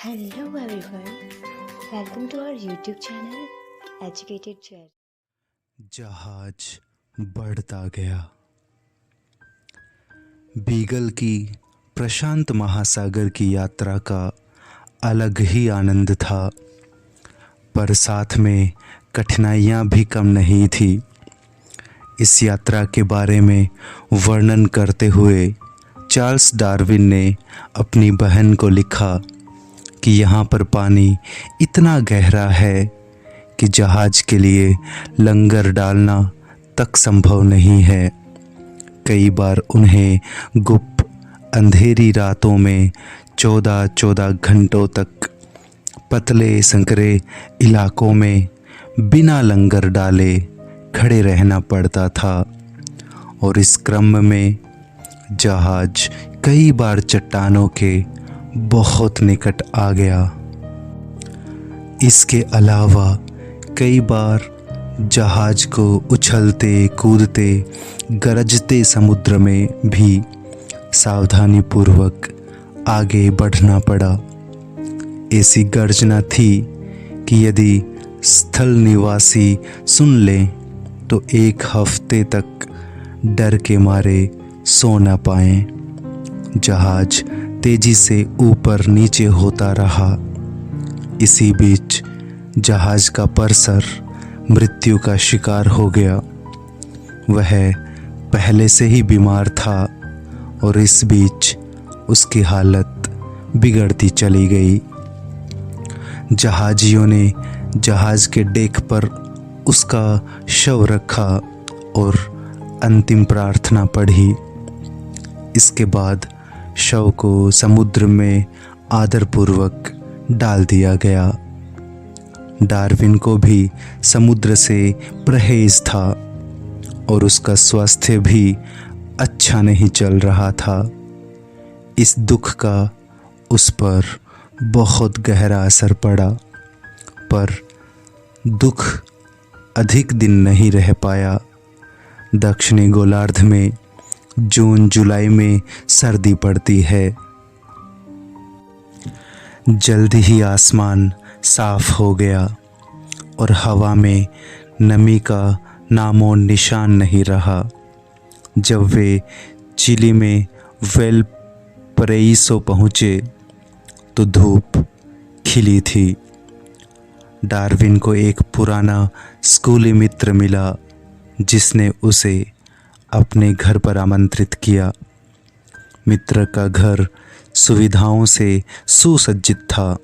Hello everyone, welcome to our YouTube channel Educated Chair. जहाज बढ़ता गया। बीगल की प्रशांत महासागर की यात्रा का अलग ही आनंद था, पर साथ में कठिनाइयाँ भी कम नहीं थी। इस यात्रा के बारे में वर्णन करते हुए चार्ल्स डार्विन ने अपनी बहन को लिखा कि यहाँ पर पानी इतना गहरा है कि जहाज के लिए लंगर डालना तक संभव नहीं है। कई बार उन्हें गुप्त अंधेरी रातों में 14-14 घंटों तक पतले संकरे इलाकों में बिना लंगर डाले खड़े रहना पड़ता था, और इस क्रम में जहाज कई बार चट्टानों के बहुत निकट आ गया। इसके अलावा कई बार जहाज को उछलते कूदते गरजते समुद्र में भी सावधानीपूर्वक आगे बढ़ना पड़ा। ऐसी गर्जना थी कि यदि स्थल निवासी सुन लें तो एक हफ्ते तक डर के मारे सो न पाएं। जहाज तेजी से ऊपर नीचे होता रहा। इसी बीच जहाज का परसर मृत्यु का शिकार हो गया। वह पहले से ही बीमार था और इस बीच उसकी हालत बिगड़ती चली गई। जहाजियों ने जहाज के डेक पर उसका शव रखा और अंतिम प्रार्थना पढ़ी। इसके बाद शव को समुद्र में आदरपूर्वक डाल दिया गया। डार्विन को भी समुद्र से परहेज था और उसका स्वास्थ्य भी अच्छा नहीं चल रहा था। इस दुख का उस पर बहुत गहरा असर पड़ा, पर दुख अधिक दिन नहीं रह पाया। दक्षिणी गोलार्ध में जून जुलाई में सर्दी पड़ती है। जल्दी ही आसमान साफ हो गया और हवा में नमी का नामो निशान नहीं रहा। जब वे चिली में वेलपरेइसो पहुँचे तो धूप खिली थी। डार्विन को एक पुराना स्कूली मित्र मिला जिसने उसे अपने घर पर आमंत्रित किया। मित्र का घर सुविधाओं से सुसज्जित था।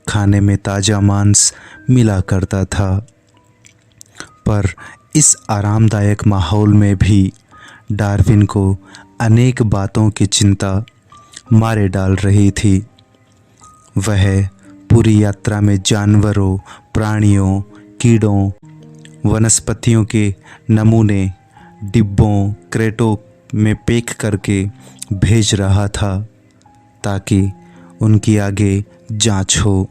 खाने में ताज़ा मांस मिला करता था, पर इस आरामदायक माहौल में भी डार्विन को अनेक बातों की चिंता मारे डाल रही थी। वह पूरी यात्रा में जानवरों, प्राणियों, कीड़ों, वनस्पतियों के नमूने डिब्बों, क्रेटों में पैक करके भेज रहा था ताकि उनकी आगे जांच हो।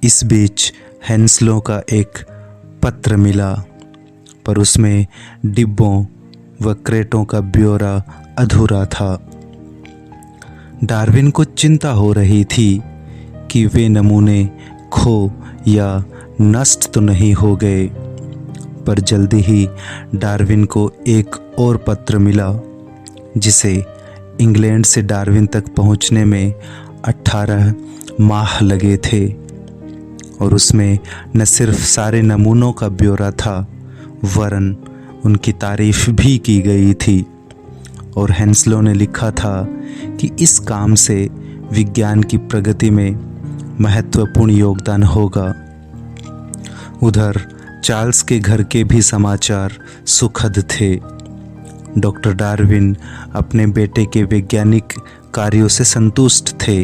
इस बीच हेंसलों का एक पत्र मिला, पर उसमें डिब्बों व क्रेटों का ब्यौरा अधूरा था। डार्विन को चिंता हो रही थी कि वे नमूने खो या नष्ट तो नहीं हो गए, पर जल्दी ही डार्विन को एक और पत्र मिला जिसे इंग्लैंड से डार्विन तक पहुंचने में 18 माह लगे थे, और उसमें न सिर्फ सारे नमूनों का ब्यौरा था वरन उनकी तारीफ भी की गई थी। और हेंसलो ने लिखा था कि इस काम से विज्ञान की प्रगति में महत्वपूर्ण योगदान होगा। उधर चार्ल्स के घर के भी समाचार सुखद थे। डॉक्टर डार्विन अपने बेटे के वैज्ञानिक कार्यों से संतुष्ट थे।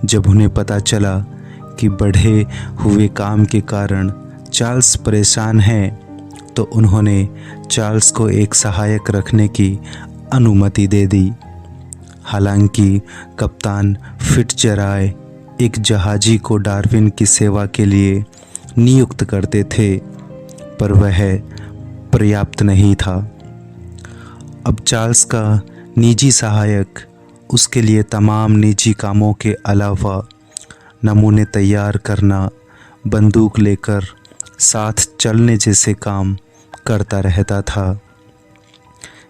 जब उन्हें पता चला कि बढ़े हुए काम के कारण चार्ल्स परेशान हैं, तो उन्होंने चार्ल्स को एक सहायक रखने की अनुमति दे दी। हालांकि कप्तान फिट्जराय एक जहाजी को डार्विन की सेवा के लिए नियुक्त करते थे, पर वह पर्याप्त नहीं था। अब चार्ल्स का निजी सहायक उसके लिए तमाम निजी कामों के अलावा नमूने तैयार करना, बंदूक लेकर साथ चलने जैसे काम करता रहता था।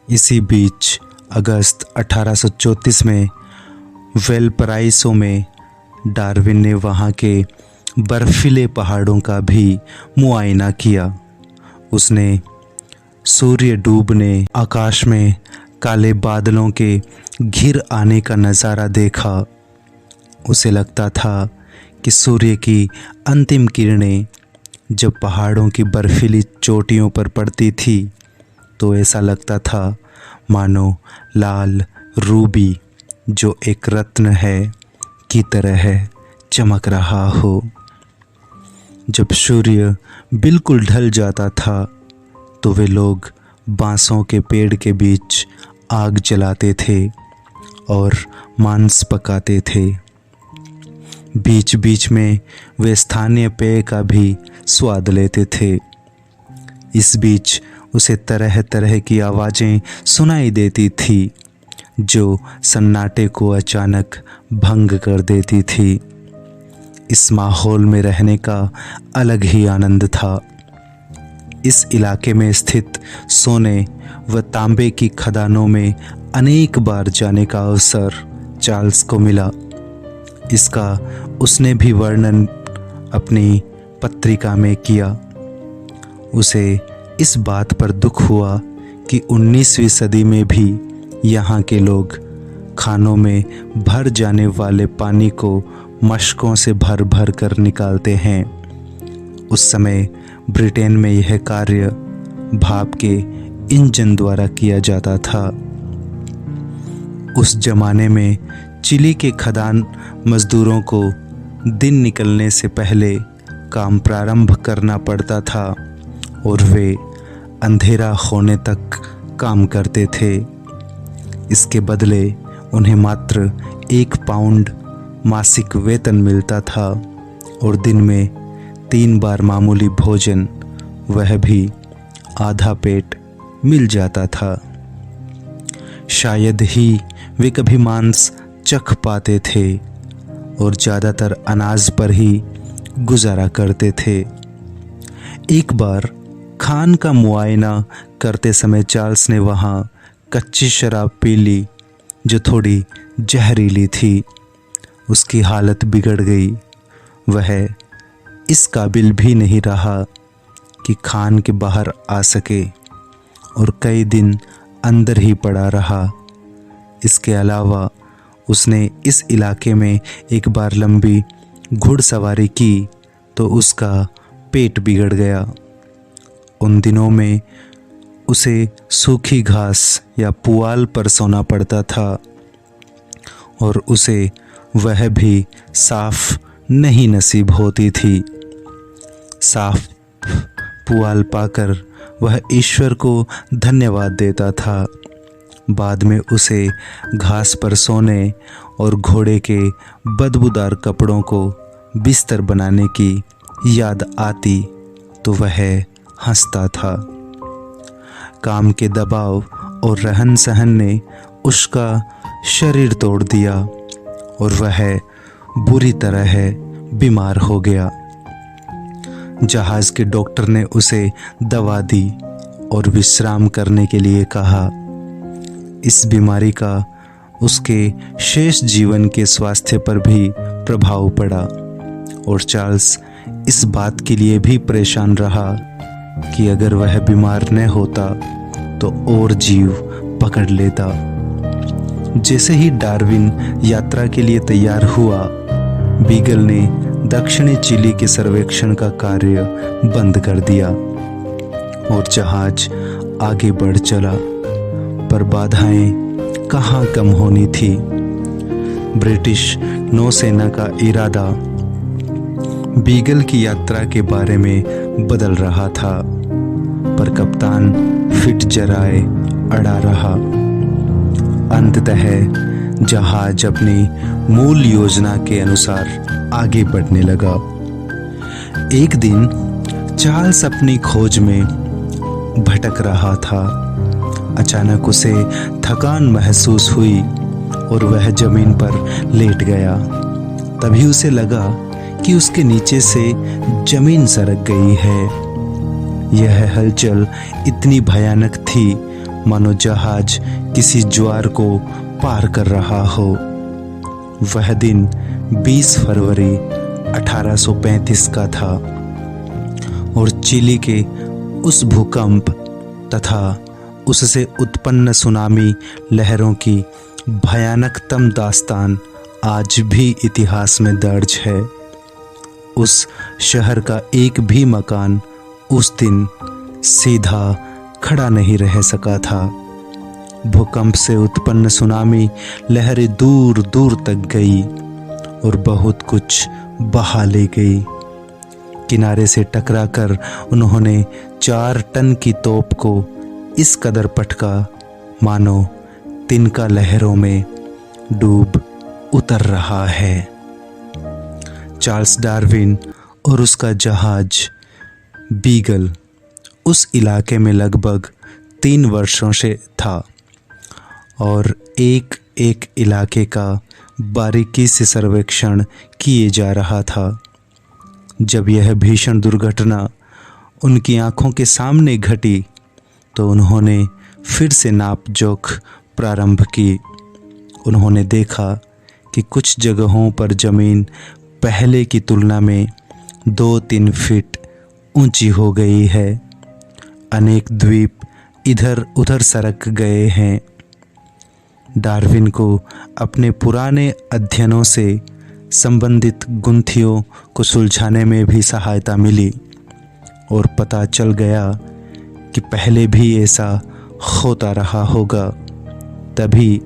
इसी बीच अगस्त 1834 में वेलपराइसो में डार्विन ने वहाँ के बर्फीले पहाड़ों का भी मुआयना किया। उसने सूर्य डूबने, आकाश में काले बादलों के घिर आने का नज़ारा देखा। उसे लगता था कि सूर्य की अंतिम किरणें जब पहाड़ों की बर्फीली चोटियों पर पड़ती थी तो ऐसा लगता था मानो लाल रूबी, जो एक रत्न है, की तरह है चमक रहा हो। जब सूर्य बिल्कुल ढल जाता था तो वे लोग बांसों के पेड़ के बीच आग जलाते थे और मांस पकाते थे। बीच बीच में वे स्थानीय पेय का भी स्वाद लेते थे। इस बीच उसे तरह तरह की आवाज़ें सुनाई देती थी जो सन्नाटे को अचानक भंग कर देती थी। इस माहौल में रहने का अलग ही आनंद था। इस इलाके में स्थित सोने व तांबे की खदानों में अनेक बार जाने का अवसर चार्ल्स को मिला। इसका उसने भी वर्णन अपनी पत्रिका में किया। उसे इस बात पर दुख हुआ कि 19वीं सदी में भी यहाँ के लोग खानों में भर जाने वाले पानी को मशकों से भर भर कर निकालते हैं। उस समय ब्रिटेन में यह कार्य भाप के इंजन द्वारा किया जाता था। उस जमाने में चिली के खदान मजदूरों को दिन निकलने से पहले काम प्रारंभ करना पड़ता था और वे अंधेरा होने तक काम करते थे। इसके बदले उन्हें मात्र 1 पाउंड मासिक वेतन मिलता था और दिन में 3 बार मामूली भोजन, वह भी आधा पेट, मिल जाता था। शायद ही वे कभी मांस चख पाते थे और ज़्यादातर अनाज पर ही गुजारा करते थे। एक बार खान का मुआयना करते समय चार्ल्स ने वहाँ कच्ची शराब पी ली जो थोड़ी जहरीली थी। उसकी हालत बिगड़ गई। वह इस काबिल भी नहीं रहा कि खान के बाहर आ सके और कई दिन अंदर ही पड़ा रहा। इसके अलावा उसने इस इलाके में एक बार लंबी घुड़सवारी की तो उसका पेट बिगड़ गया। उन दिनों में उसे सूखी घास या पुआल पर सोना पड़ता था और उसे वह भी साफ नहीं नसीब होती थी। साफ पुआल पाकर वह ईश्वर को धन्यवाद देता था। बाद में उसे घास पर सोने और घोड़े के बदबूदार कपड़ों को बिस्तर बनाने की याद आती तो वह हंसता था। काम के दबाव और रहन सहन ने उसका शरीर तोड़ दिया और वह बुरी तरह बीमार हो गया। जहाज के डॉक्टर ने उसे दवा दी और विश्राम करने के लिए कहा। इस बीमारी का उसके शेष जीवन के स्वास्थ्य पर भी प्रभाव पड़ा और चार्ल्स इस बात के लिए भी परेशान रहा कि अगर वह बीमार न होता तो और जीव पकड़ लेता। जैसे ही डार्विन यात्रा के लिए तैयार हुआ, बीगल ने दक्षिणी चिली के सर्वेक्षण का कार्य बंद कर दिया और जहाज आगे बढ़ चला। पर बाधाएं कहाँ कम होनी थी। ब्रिटिश नौसेना का इरादा बीगल की यात्रा के बारे में बदल रहा था, पर कप्तान फिट्जरॉय अड़ा रहा। अंततः जहाज अपनी मूल योजना के अनुसार आगे बढ़ने लगा। एक दिन चार्ल्स अपनी खोज में भटक रहा था। अचानक उसे थकान महसूस हुई और वह जमीन पर लेट गया। तभी उसे लगा कि उसके नीचे से जमीन सरक गई है। यह हलचल इतनी भयानक थी मानो जहाज किसी ज्वार को पार कर रहा हो। वह दिन 20 फरवरी 1835 का था और चिली के उस भूकंप तथा उससे उत्पन्न सुनामी लहरों की भयानकतम दास्तान आज भी इतिहास में दर्ज है। उस शहर का एक भी मकान उस दिन सीधा खड़ा नहीं रह सका था। भूकंप से उत्पन्न सुनामी लहरें दूर दूर तक गई और बहुत कुछ बहा ले गई। किनारे से टकराकर उन्होंने 4 टन की तोप को इस कदर पटका मानो तिनका लहरों में डूब उतर रहा है। चार्ल्स डार्विन और उसका जहाज बीगल उस इलाके में लगभग 3 वर्षों से था और एक एक इलाके का बारीकी से सर्वेक्षण किए जा रहा था। जब यह भीषण दुर्घटना उनकी आंखों के सामने घटी तो उन्होंने फिर से नापजोख प्रारंभ की। उन्होंने देखा कि कुछ जगहों पर ज़मीन पहले की तुलना में 2-3 फीट ऊंची हो गई है। अनेक द्वीप इधर उधर सरक गए हैं। डार्विन को अपने पुराने अध्ययनों से संबंधित गुंथियों को सुलझाने में भी सहायता मिली और पता चल गया कि पहले भी ऐसा होता रहा होगा। तभी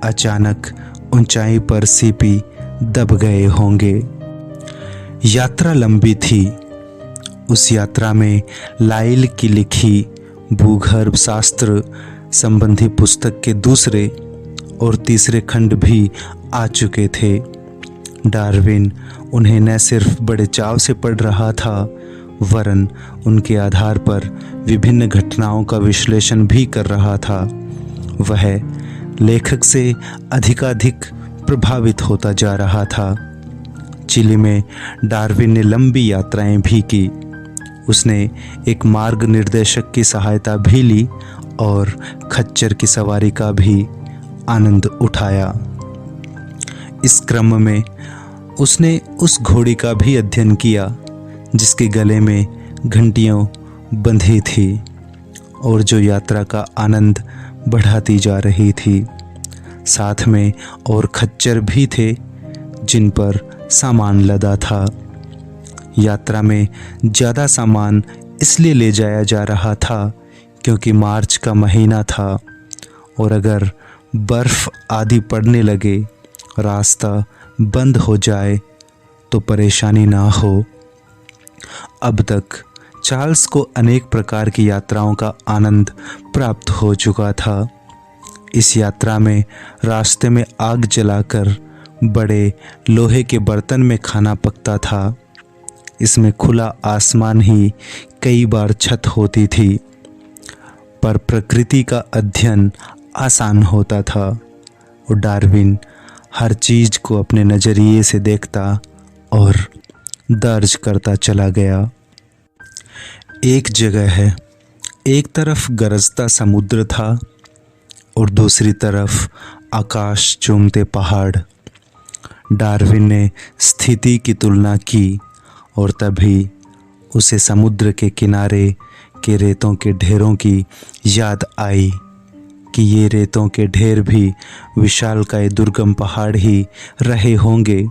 अचानक ऊंचाई पर सीपी दब गए होंगे। यात्रा लंबी थी। उस यात्रा में लाइल की लिखी भूगर्भ शास्त्र संबंधी पुस्तक के दूसरे और तीसरे खंड भी आ चुके थे। डार्विन उन्हें न सिर्फ बड़े चाव से पढ़ रहा था वरन उनके आधार पर विभिन्न घटनाओं का विश्लेषण भी कर रहा था। वह लेखक से अधिकाधिक प्रभावित होता जा रहा था। चिली में डार्विन ने लंबी यात्राएं भी की। उसने एक मार्ग निर्देशक की सहायता भी ली और खच्चर की सवारी का भी आनंद उठाया। इस क्रम में उसने उस घोड़ी का भी अध्ययन किया जिसके गले में घंटियां बंधी थी और जो यात्रा का आनंद बढ़ाती जा रही थी। साथ में और खच्चर भी थे जिन पर सामान लदा था। यात्रा में ज़्यादा सामान इसलिए ले जाया जा रहा था क्योंकि मार्च का महीना था और अगर बर्फ़ आदि पड़ने लगे, रास्ता बंद हो जाए तो परेशानी ना हो। अब तक चार्ल्स को अनेक प्रकार की यात्राओं का आनंद प्राप्त हो चुका था। इस यात्रा में रास्ते में आग जलाकर बड़े लोहे के बर्तन में खाना पकता था। इसमें खुला आसमान ही कई बार छत होती थी, पर प्रकृति का अध्ययन आसान होता था और डार्विन हर चीज़ को अपने नज़रिए से देखता और दर्ज करता चला गया। एक जगह है, एक तरफ गरजता समुद्र था और दूसरी तरफ आकाश चूमते पहाड़। डार्विन ने स्थिति की तुलना की और तभी उसे समुद्र के किनारे के रेतों के ढेरों की याद आई कि ये रेतों के ढेर भी विशालकाय दुर्गम पहाड़ ही रहे होंगे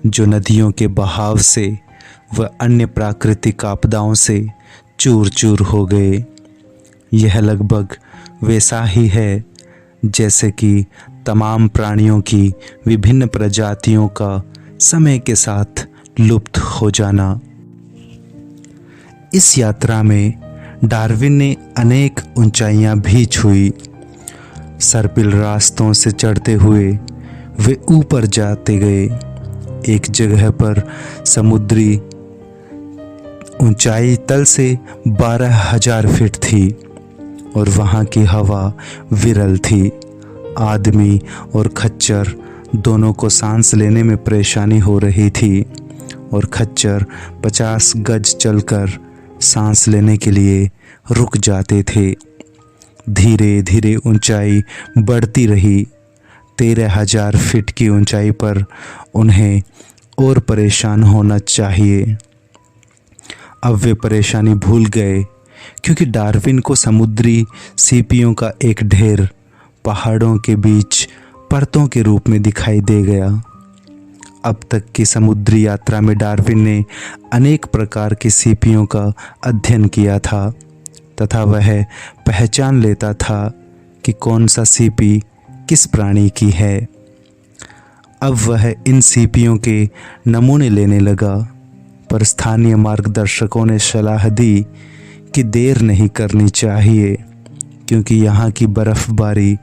जो नदियों के बहाव से व अन्य प्राकृतिक आपदाओं से चूर चूर हो गए। यह लगभग वैसा ही है जैसे कि तमाम प्राणियों की विभिन्न प्रजातियों का समय के साथ लुप्त हो जाना। इस यात्रा में डार्विन ने अनेक ऊंचाइयां भी छुई। सर्पिल रास्तों से चढ़ते हुए वे ऊपर जाते गए। एक जगह पर समुद्री ऊंचाई तल से 12,000 फीट थी और वहाँ की हवा विरल थी। आदमी और खच्चर दोनों को सांस लेने में परेशानी हो रही थी और खच्चर 50 गज चलकर सांस लेने के लिए रुक जाते थे। धीरे धीरे ऊंचाई बढ़ती रही। 13,000 फीट की ऊंचाई पर उन्हें और परेशान होना चाहिए। अब वे परेशानी भूल गए, क्योंकि डार्विन को समुद्री सीपियों का एक ढेर पहाड़ों के बीच परतों के रूप में दिखाई दे गया। अब तक की समुद्री यात्रा में डार्विन ने अनेक प्रकार की सीपियों का अध्ययन किया था तथा वह पहचान लेता था कि कौन सा सीपी किस प्राणी की है। अब वह इन सीपियों के नमूने लेने लगा, पर स्थानीय मार्गदर्शकों ने सलाह दी कि देर नहीं करनी चाहिए, क्योंकि यहाँ की बर्फबारी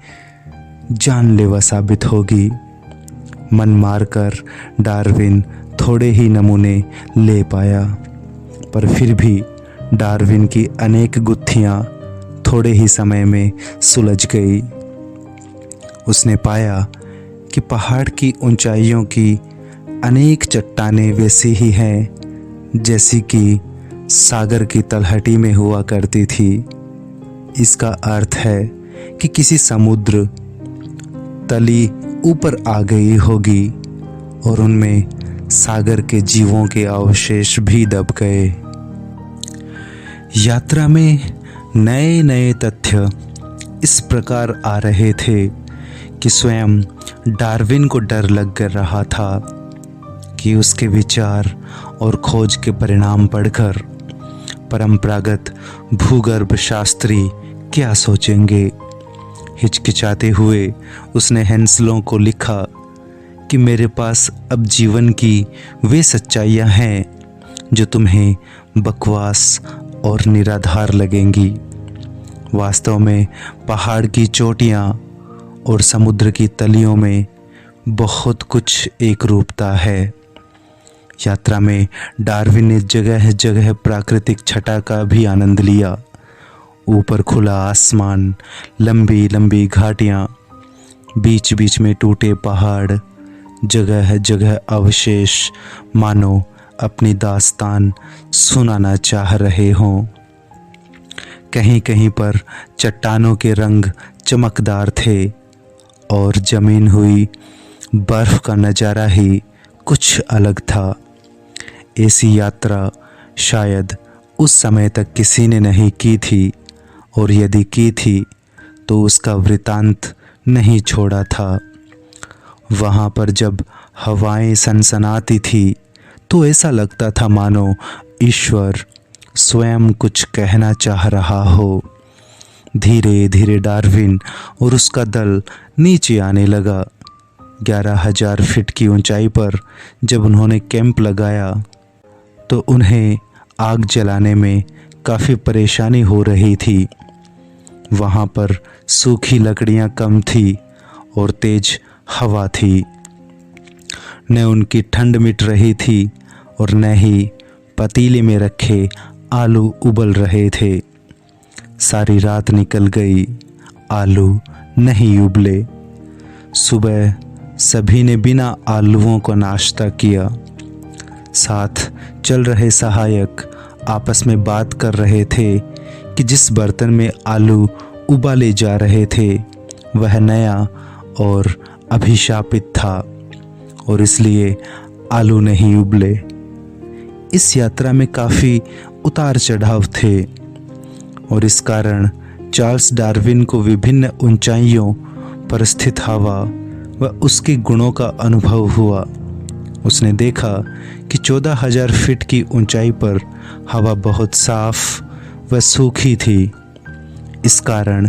जानलेवा साबित होगी। मन मारकर डार्विन थोड़े ही नमूने ले पाया, पर फिर भी डार्विन की अनेक गुत्थियाँ थोड़े ही समय में सुलझ गई। उसने पाया कि पहाड़ की ऊंचाइयों की अनेक चट्टानें वैसी ही हैं जैसी कि सागर की तलहटी में हुआ करती थी। इसका अर्थ है कि किसी समुद्र तली ऊपर आ गई होगी और उनमें सागर के जीवों के अवशेष भी दब गए। यात्रा में नए नए तथ्य इस प्रकार आ रहे थे कि स्वयं डार्विन को डर लग रहा था कि उसके विचार और खोज के परिणाम पढ़कर परंपरागत भूगर्भ शास्त्री क्या सोचेंगे। हिचकिचाते हुए उसने हेंसलों को लिखा कि मेरे पास अब जीवन की वे सच्चाइयाँ हैं जो तुम्हें बकवास और निराधार लगेंगी। वास्तव में पहाड़ की चोटियाँ और समुद्र की तलियों में बहुत कुछ एक रूपता है। यात्रा में डार्विन ने जगह जगह प्राकृतिक छटा का भी आनंद लिया। ऊपर खुला आसमान, लंबी लंबी घाटियाँ, बीच बीच में टूटे पहाड़, जगह जगह अवशेष मानो अपनी दास्तान सुनाना चाह रहे हों। कहीं कहीं पर चट्टानों के रंग चमकदार थे और जमीन हुई बर्फ का नज़ारा ही कुछ अलग था। ऐसी यात्रा शायद उस समय तक किसी ने नहीं की थी, और यदि की थी तो उसका वृतांत नहीं छोड़ा था। वहाँ पर जब हवाएं सनसनाती थी तो ऐसा लगता था मानो ईश्वर स्वयं कुछ कहना चाह रहा हो। धीरे धीरे डार्विन और उसका दल नीचे आने लगा। 11,000 फीट की ऊंचाई पर जब उन्होंने कैंप लगाया तो उन्हें आग जलाने में काफ़ी परेशानी हो रही थी। वहाँ पर सूखी लकड़ियाँ कम थी और तेज हवा थी। न उनकी ठंड मिट रही थी और न ही पतीले में रखे आलू उबल रहे थे। सारी रात निकल गई, आलू नहीं उबले। सुबह सभी ने बिना आलूओं को नाश्ता किया। साथ चल रहे सहायक आपस में बात कर रहे थे कि जिस बर्तन में आलू उबाले जा रहे थे वह नया और अभिशापित था और इसलिए आलू नहीं उबले। इस यात्रा में काफ़ी उतार चढ़ाव थे और इस कारण चार्ल्स डार्विन को विभिन्न ऊंचाइयों पर स्थित हवा व उसके गुणों का अनुभव हुआ। उसने देखा कि 14,000 फीट की ऊंचाई पर हवा बहुत साफ व सूखी थी। इस कारण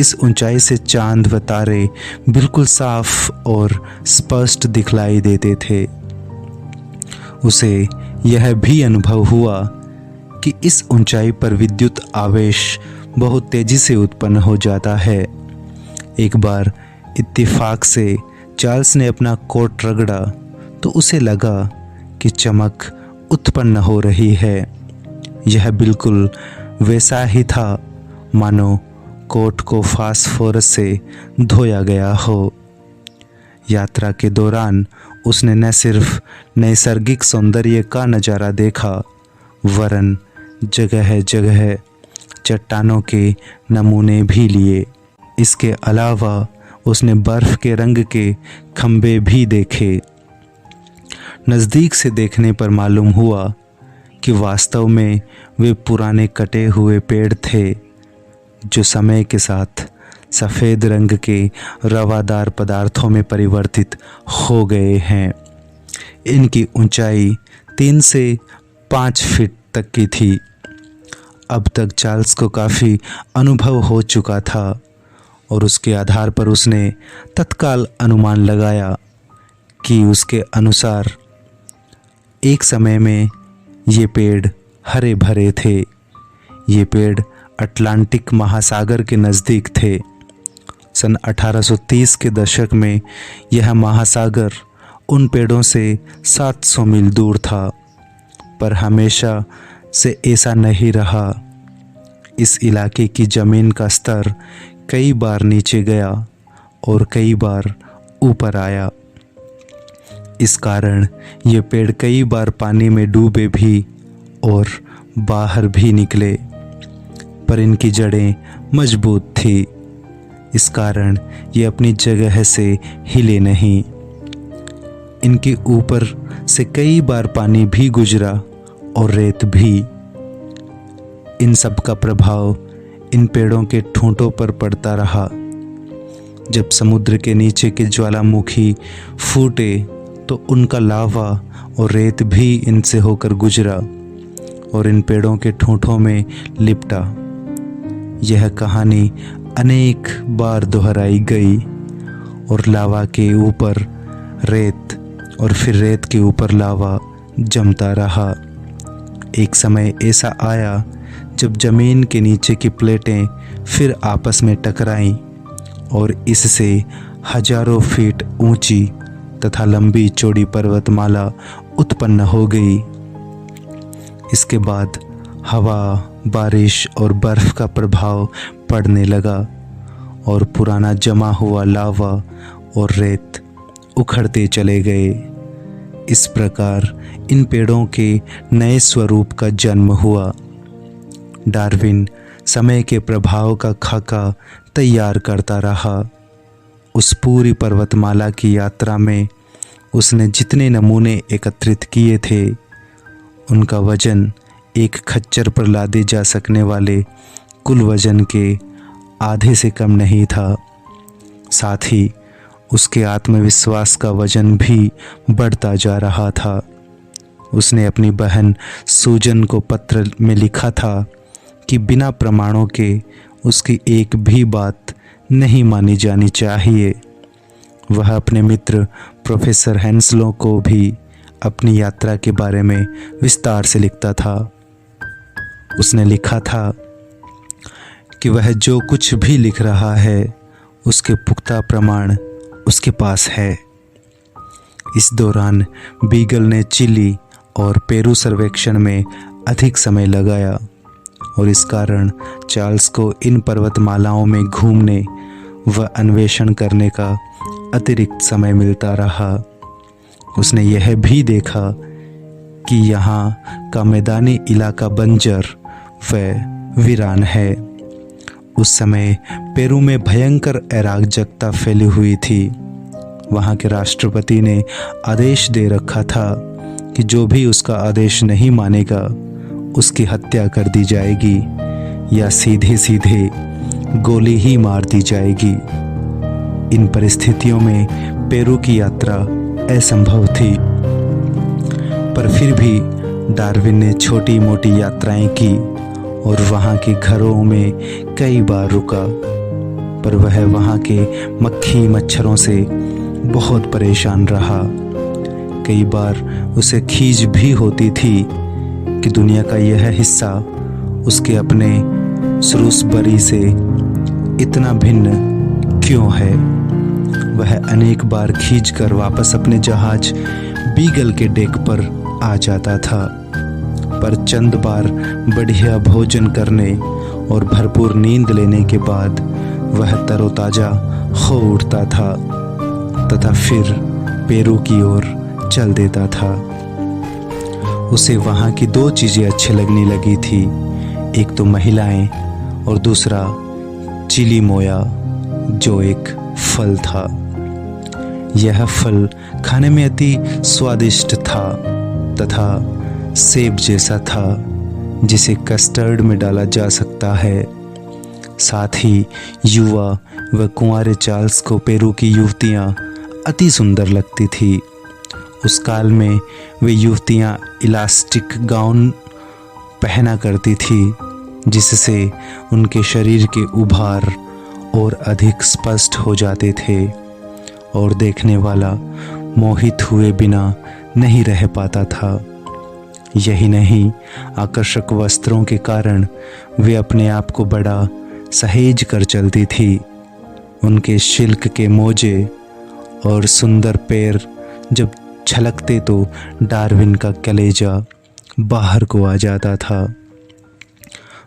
इस ऊंचाई से चांद व तारे बिल्कुल साफ और स्पष्ट दिखलाई देते थे। उसे यह भी अनुभव हुआ कि इस ऊंचाई पर विद्युत आवेश बहुत तेजी से उत्पन्न हो जाता है। एक बार इत्तेफाक से चार्ल्स ने अपना कोट रगड़ा तो उसे लगा कि चमक उत्पन्न हो रही है। यह बिल्कुल वैसा ही था मानो कोट को फास्फोरस से धोया गया हो। यात्रा के दौरान उसने न सिर्फ नैसर्गिक सौंदर्य का नज़ारा देखा, वरन जगह जगह चट्टानों के नमूने भी लिए। इसके अलावा उसने बर्फ़ के रंग के खंभे भी देखे। नज़दीक से देखने पर मालूम हुआ कि वास्तव में वे पुराने कटे हुए पेड़ थे, जो समय के साथ सफ़ेद रंग के रवादार पदार्थों में परिवर्तित हो गए हैं। इनकी ऊंचाई 3 से 5 फीट तक की थी। अब तक चार्ल्स को काफ़ी अनुभव हो चुका था और उसके आधार पर उसने तत्काल अनुमान लगाया कि उसके अनुसार एक समय में ये पेड़ हरे भरे थे। ये पेड़ अटलांटिक महासागर के नज़दीक थे। सन 1830 के दशक में यह महासागर उन पेड़ों से 700 मील दूर था, पर हमेशा से ऐसा नहीं रहा। इस इलाके की ज़मीन का स्तर कई बार नीचे गया और कई बार ऊपर आया। इस कारण ये पेड़ कई बार पानी में डूबे भी और बाहर भी निकले, पर इनकी जड़ें मजबूत थी। इस कारण ये अपनी जगह से हिले नहीं। इनके ऊपर से कई बार पानी भी गुजरा और रेत भी। इन सब का प्रभाव इन पेड़ों के ठूंठों पर पड़ता रहा। जब समुद्र के नीचे के ज्वालामुखी फूटे तो उनका लावा और रेत भी इनसे होकर गुजरा और इन पेड़ों के ठूंठों में लिपटा। यह कहानी अनेक बार दोहराई गई और लावा के ऊपर रेत और फिर रेत के ऊपर लावा जमता रहा। एक समय ऐसा आया जब ज़मीन के नीचे की प्लेटें फिर आपस में टकराईं और इससे हजारों फीट ऊंची तथा लंबी चौड़ी पर्वतमाला उत्पन्न हो गई। इसके बाद हवा, बारिश और बर्फ़ का प्रभाव पड़ने लगा और पुराना जमा हुआ लावा और रेत उखड़ते चले गए। इस प्रकार इन पेड़ों के नए स्वरूप का जन्म हुआ। डार्विन समय के प्रभाव का खाका तैयार करता रहा। उस पूरी पर्वतमाला की यात्रा में उसने जितने नमूने एकत्रित किए थे, उनका वजन एक खच्चर पर लादे जा सकने वाले कुल वजन के आधे से कम नहीं था। साथ ही उसके आत्मविश्वास का वजन भी बढ़ता जा रहा था। उसने अपनी बहन सूजन को पत्र में लिखा था कि बिना प्रमाणों के उसकी एक भी बात नहीं मानी जानी चाहिए। वह अपने मित्र प्रोफेसर हेंसलो को भी अपनी यात्रा के बारे में विस्तार से लिखता था। उसने लिखा था कि वह जो कुछ भी लिख रहा है उसके पुख्ता प्रमाण उसके पास है। इस दौरान बीगल ने चिली और पेरू सर्वेक्षण में अधिक समय लगाया और इस कारण चार्ल्स को इन पर्वतमालाओं में घूमने व अन्वेषण करने का अतिरिक्त समय मिलता रहा। उसने यह भी देखा कि यहाँ का मैदानी इलाका बंजर व वीरान है। उस समय पेरू में भयंकर अराजकता फैली हुई थी। वहाँ के राष्ट्रपति ने आदेश दे रखा था कि जो भी उसका आदेश नहीं मानेगा उसकी हत्या कर दी जाएगी या सीधे सीधे गोली ही मार दी जाएगी। इन परिस्थितियों में पेरू की यात्रा असंभव थी, पर फिर भी डार्विन ने छोटी मोटी यात्राएं की और वहाँ के घरों में कई बार रुका, पर वह वहाँ के मक्खी मच्छरों से बहुत परेशान रहा। कई बार उसे खीज भी होती थी कि दुनिया का यह हिस्सा उसके अपने स्रूसबरी से इतना भिन्न क्यों है। वह अनेक बार खींचकर वापस अपने जहाज बीगल के डेक पर आ जाता था, पर चंद बार बढ़िया भोजन करने और भरपूर नींद लेने के बाद वह तरोताज़ा हो उठता था। तथा फिर पेरू की ओर चल देता था। उसे वहाँ की दो चीज़ें अच्छी लगने लगी थी, एक तो महिलाएं और दूसरा चिली मोया, जो एक फल था। यह फल खाने में अति स्वादिष्ट था तथा सेब जैसा था, जिसे कस्टर्ड में डाला जा सकता है। साथ ही युवा व कुंवारे चार्ल्स को पेरू की युवतियाँ अति सुंदर लगती थी। उस काल में वे युवतियाँ इलास्टिक गाउन पहना करती थी, जिससे उनके शरीर के उभार और अधिक स्पष्ट हो जाते थे और देखने वाला मोहित हुए बिना नहीं रह पाता था। यही नहीं, आकर्षक वस्त्रों के कारण वे अपने आप को बड़ा सहेज कर चलती थी। उनके सिल्क के मोजे और सुंदर पैर जब छलकते तो डार्विन का कलेजा बाहर को आ जाता था।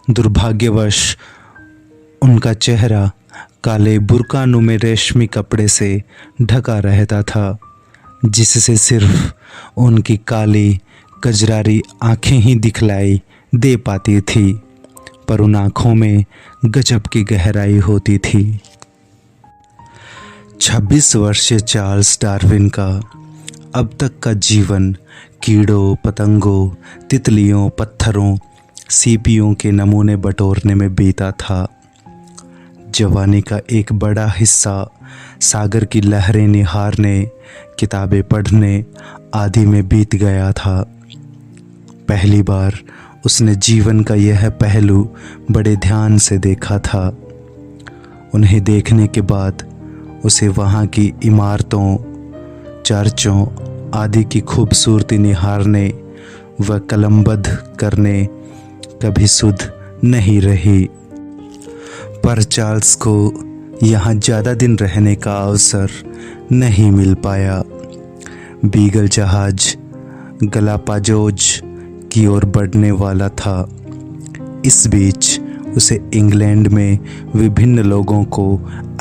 दुर्भाग्यवश उनका चेहरा काले बुर्कानुमे रेशमी कपड़े से ढका रहता था, जिससे सिर्फ उनकी काली कजरारी आंखें ही दिखलाई दे पाती थी, पर उन आंखों में गजब की गहराई होती थी। 26 वर्षीय चार्ल्स डार्विन का अब तक का जीवन कीड़ों, पतंगों, तितलियों, पत्थरों, सीपियों के नमूने बटोरने में बीता था। जवानी का एक बड़ा हिस्सा सागर की लहरें निहारने, किताबें पढ़ने आदि में बीत गया था। पहली बार उसने जीवन का यह पहलू बड़े ध्यान से देखा था। उन्हें देखने के बाद उसे वहाँ की इमारतों, चर्चों आदि की खूबसूरती निहारने व कलमबद्ध करने कभी सुध नहीं रही। पर चार्ल्स को यहाँ ज़्यादा दिन रहने का अवसर नहीं मिल पाया। बीगल जहाज गलापागोस की ओर बढ़ने वाला था। इस बीच उसे इंग्लैंड में विभिन्न लोगों को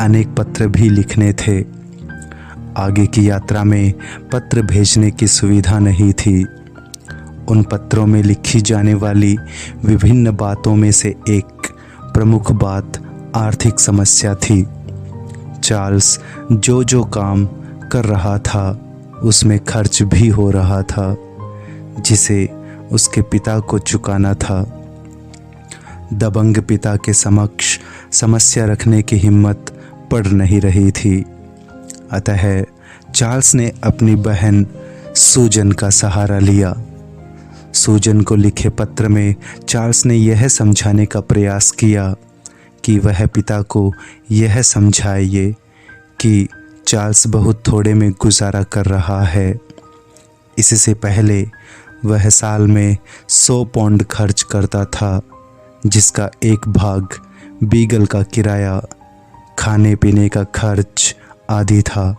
अनेक पत्र भी लिखने थे। आगे की यात्रा में पत्र भेजने की सुविधा नहीं थी। उन पत्रों में लिखी जाने वाली विभिन्न बातों में से एक प्रमुख बात आर्थिक समस्या थी। चार्ल्स जो काम कर रहा था उसमें खर्च भी हो रहा था, जिसे उसके पिता को चुकाना था। दबंग पिता के समक्ष समस्या रखने की हिम्मत पड़ नहीं रही थी। अतः चार्ल्स ने अपनी बहन सूजन का सहारा लिया। सूजन को लिखे पत्र में चार्ल्स ने यह समझाने का प्रयास किया कि वह पिता को यह समझाइए कि चार्ल्स बहुत थोड़े में गुजारा कर रहा है। इससे पहले वह साल में 100 पाउंड खर्च करता था, जिसका एक भाग बीगल का किराया, खाने पीने का खर्च आदि था।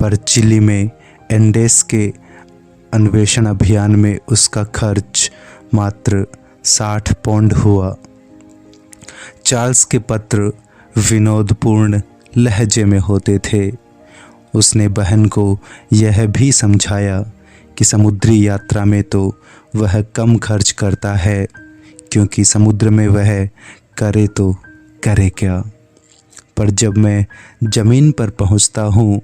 पर चिली में एंडेस के अन्वेषण अभियान में उसका खर्च मात्र 60 पाउंड हुआ। चार्ल्स के पत्र विनोदपूर्ण लहजे में होते थे। उसने बहन को यह भी समझाया कि समुद्री यात्रा में तो वह कम खर्च करता है, क्योंकि समुद्र में वह करे तो करे क्या, पर जब मैं ज़मीन पर पहुंचता हूं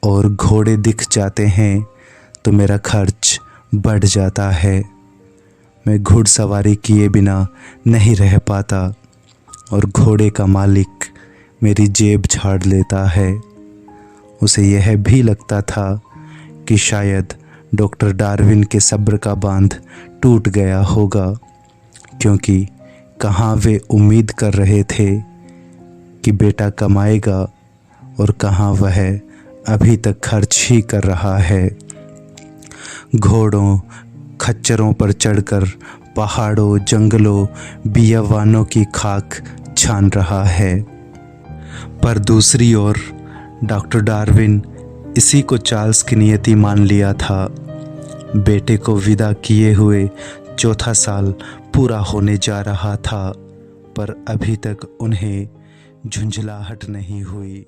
और घोड़े दिख जाते हैं तो मेरा खर्च बढ़ जाता है। मैं घुड़सवारी किए बिना नहीं रह पाता और घोड़े का मालिक मेरी जेब झाड़ लेता है। उसे यह भी लगता था कि शायद डॉक्टर डार्विन के सब्र का बांध टूट गया होगा, क्योंकि कहाँ वे उम्मीद कर रहे थे कि बेटा कमाएगा और कहाँ वह अभी तक खर्च ही कर रहा है। घोड़ों, खच्चरों पर चढ़कर पहाड़ों, जंगलों, बियावानों की खाक छान रहा है। पर दूसरी ओर डॉक्टर डार्विन इसी को चार्ल्स की नियति मान लिया था। बेटे को विदा किए हुए चौथा साल पूरा होने जा रहा था, पर अभी तक उन्हें झुंझलाहट नहीं हुई।